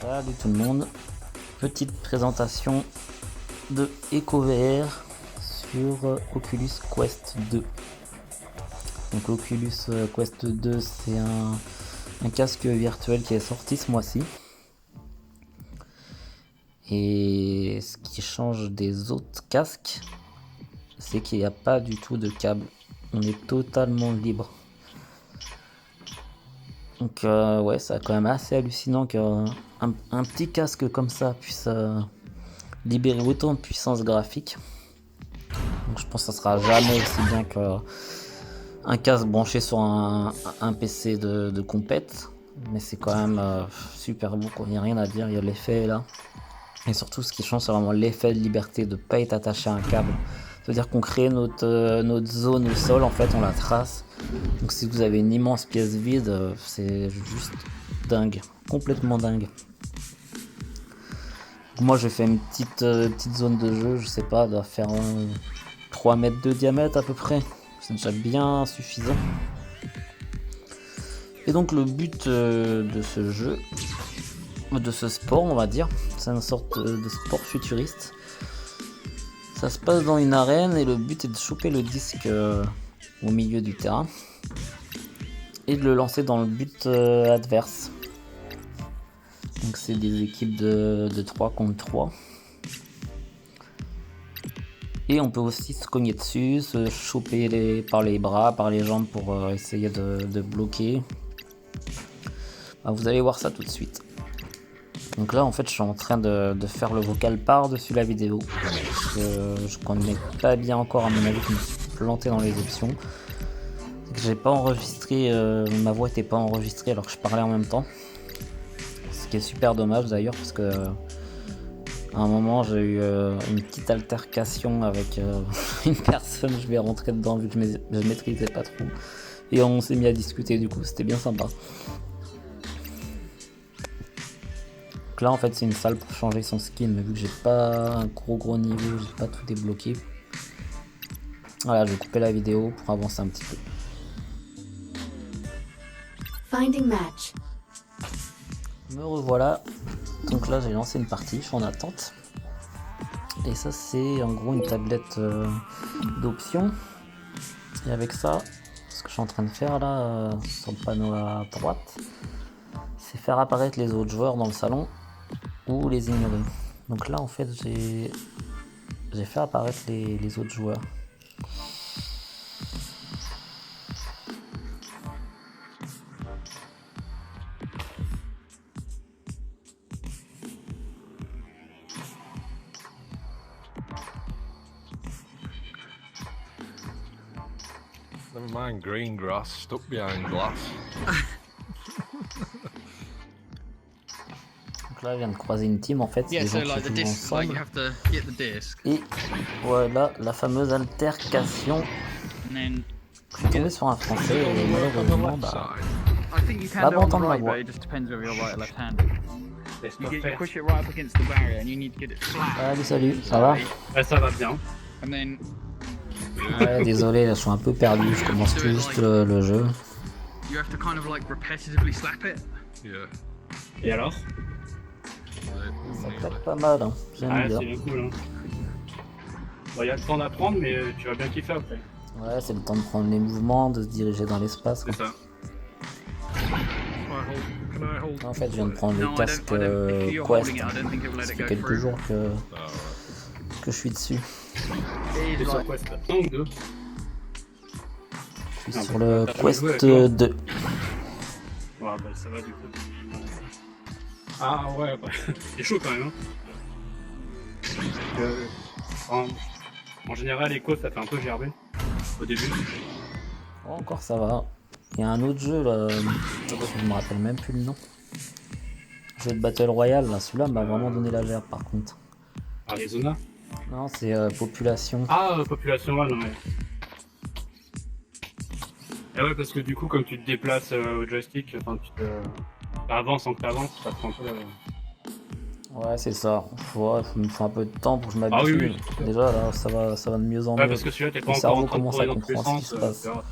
Salut tout le monde, petite présentation de EcoVR sur Oculus Quest 2. Donc l'Oculus Quest 2 c'est un casque virtuel qui est sorti ce mois-ci. Et ce qui change des autres casques, c'est qu'il n'y a pas du tout de câble. On est totalement libre. Donc ouais, c'est quand même assez hallucinant qu'un petit casque comme ça puisse libérer autant de puissance graphique. Donc je pense que ça sera jamais aussi bien qu'un casque branché sur un PC de compète. Mais c'est quand même super beau, quoi. Il n'y a rien à dire, il y a l'effet là. Et surtout ce qui change, c'est vraiment l'effet de liberté de ne pas être attaché à un câble. C'est-à-dire qu'on crée notre zone au sol, en fait on la trace. Donc si vous avez une immense pièce vide, c'est juste dingue, complètement dingue. Donc moi je fais une petite zone de jeu, je sais pas, doit faire 3 mètres de diamètre à peu près. C'est déjà bien suffisant. Et donc le but de ce jeu, de ce sport on va dire, c'est une sorte de sport futuriste. Ça se passe dans une arène et le but est de choper le disque au milieu du terrain et de le lancer dans le but adverse. Donc c'est des équipes de 3 contre 3. Et on peut aussi se cogner dessus, se choper par les bras, par les jambes pour essayer de bloquer. Bah, vous allez voir ça tout de suite. Donc là en fait je suis en train de faire le vocal par-dessus la vidéo. Parce que je connais pas bien encore, à mon avis, je me suis planté dans les options. J'ai pas enregistré, ma voix était pas enregistrée alors que je parlais en même temps. Ce qui est super dommage d'ailleurs parce que à un moment j'ai eu une petite altercation avec une personne, je vais rentrer dedans vu que je maîtrisais pas trop. Et on s'est mis à discuter du coup, c'était bien sympa. Donc là en fait c'est une salle pour changer son skin, mais vu que j'ai pas un gros niveau, j'ai pas tout débloqué. Voilà, je vais couper la vidéo pour avancer un petit peu. Finding match. Me revoilà. Donc là j'ai lancé une partie, je suis en attente. Et ça c'est en gros une tablette d'options. Et avec ça, ce que je suis en train de faire là, sur le panneau à droite, c'est faire apparaître les autres joueurs dans le salon ou les ignorer. Donc là en fait j'ai fait apparaître les autres joueurs. Never mind green grass stuck behind glass. Donc là, je viens de croiser une team en fait. Yeah, des so gens like qui the jouent disc, like ensemble. you have to get the disc, Et voilà la fameuse altercation. and then Je suis tombé sur un français et malheureusement, bah, I think you can Bah, do bon, it on entendre the ma right, voix. but it just depends whether you're right or left-handed. You push it right up against the barrier, and you need to get it flat. salut, ça va? Ouais, ça va bien. And then Ouais, désolé, là, je suis un peu perdu, je commence tout juste le jeu. you have to kind of like repetitively slap it. Yeah. Et alors? Ça claque pas mal, hein. J'aime Ah, bien. c'est bien cool. Hein. Bon, y a le temps d'apprendre, mais tu vas bien kiffer après. Ouais, c'est le temps de prendre les mouvements, de se diriger dans l'espace. C'est ça. Can I hold? En fait, je viens de prendre No, le I casque don't. If you're Quest. holding it, I don't think it will let Ça it fait go quelques through. jours que Alright. je suis dessus. It T'es is sur like, Quest 1 ou 2? Je suis Ah, sur bah, le t'as jamais joué Quest avec 2. Ouais, bah ça va du coup. Ah ouais, bah, c'est chaud quand même. Hein. En général, Echo ça fait un peu gerber au début. Oh, encore ça va. Il y a un autre jeu là, je me rappelle même plus le nom. Jeu de Battle Royale là, celui-là m'a vraiment donné la gerbe par contre. Arizona. Non, c'est Population. Ah, Population 1, non mais. Et ouais, parce que du coup, comme tu te déplaces au joystick, enfin, t'avances sans que t'avances, ça prend un peu. Ouais, c'est ça. Ouais, ça me faut un peu de temps pour que je m'habitue. Ah oui, oui. Déjà là, ça va de mieux en Ouais, mieux. parce que celui-là, t'es pas Le encore cerveau en train de commence courir à dans tous les comprendre ce qui sens. se passe. tu vois.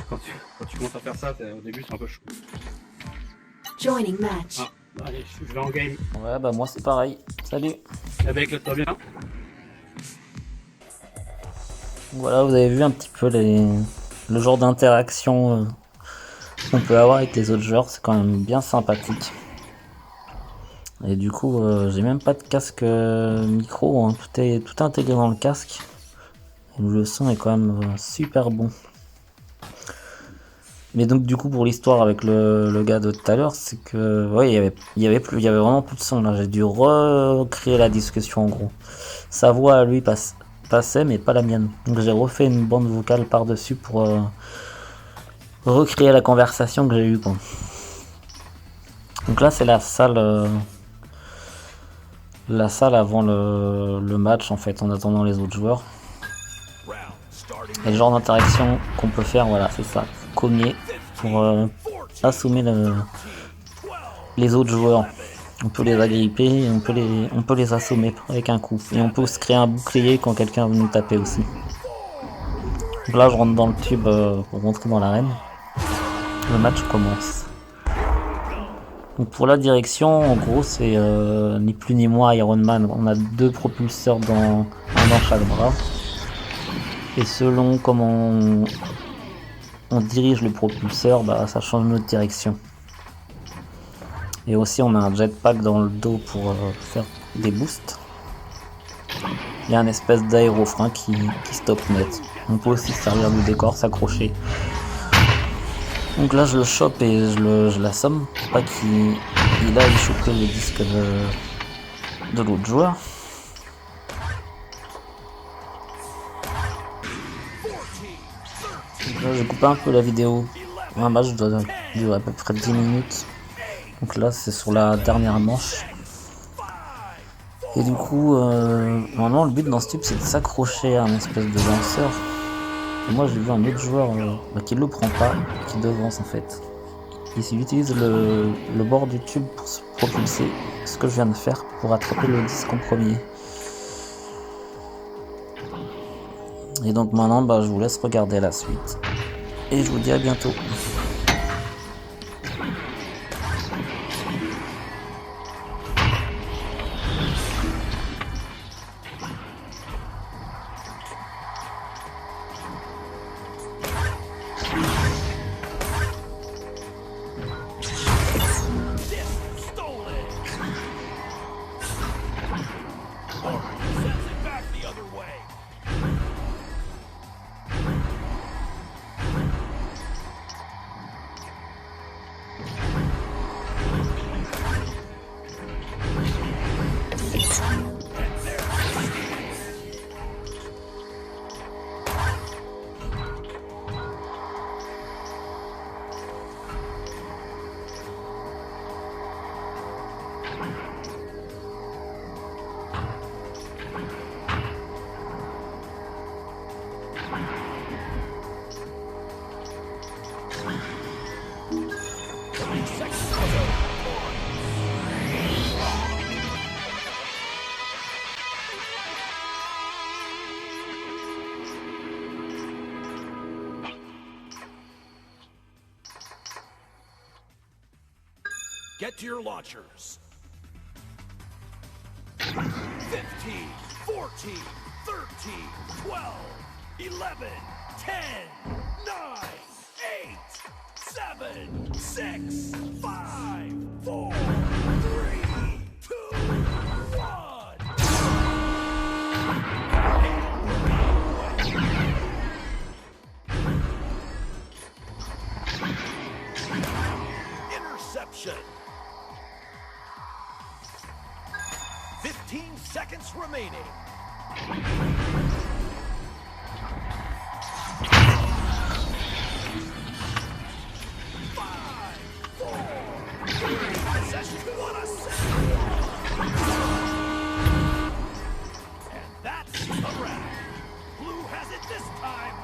Quand tu commences à faire ça, au début, c'est un peu chaud. Joining match. Ah. Allez, je vais en game. Ouais, bah moi c'est pareil. Salut. Avec le toi bien. Voilà, vous avez vu un petit peu le genre d'interaction qu'on peut avoir avec les autres joueurs. C'est quand même bien sympathique. Et du coup, j'ai même pas de casque micro, hein. Tout est intégré dans le casque. Et le son est quand même super bon. Mais donc du coup pour l'histoire avec le gars de tout à l'heure, c'est que ouais, il y avait vraiment plus de son là. J'ai dû recréer la discussion en gros. Sa voix à lui passait mais pas la mienne. Donc j'ai refait une bande vocale par-dessus pour recréer la conversation que j'ai eue quoi. Donc là c'est la salle avant le match en fait, en attendant les autres joueurs. Et le genre d'interaction qu'on peut faire, voilà, c'est ça. Cogner pour assommer les autres joueurs. On peut les agripper et on peut les assommer avec un coup. Et on peut se créer un bouclier quand quelqu'un veut nous taper aussi. Donc là je rentre dans le tube pour rentrer dans l'arène. Le match commence. Donc pour la direction, en gros c'est ni plus ni moins Iron Man. On a 2 propulseurs un dans chaque bras. Et selon comment on dirige le propulseur, bah, ça change notre direction. Et aussi on a un jetpack dans le dos pour faire des boosts. Il y a un espèce d'aérofrein qui stoppe net. On peut aussi se servir du décor, s'accrocher. Donc là je le chope et je l'assomme pour pas qu'il aille choper le disque de l'autre joueur. Donc là j'ai coupé un peu la vidéo. Un match doit durer à peu près 10 minutes. Donc là c'est sur la dernière manche. Et du coup, normalement le but dans ce tube c'est de s'accrocher à un espèce de lanceur. Et moi j'ai vu un autre joueur qui le prend pas, qui devance en fait. Il utilise le bord du tube pour se propulser, ce que je viens de faire pour attraper le disque en premier. Et donc maintenant bah, je vous laisse regarder la suite. Et je vous dis à bientôt. Get to your launchers. 15, 14, 13, 12, 11, 10, 9, 8, 7, 6, 5, 4, 3, 2, 1. Interception. 15 seconds remaining. 5, 4, 3, what a second. And that's a wrap. Blue has it this time.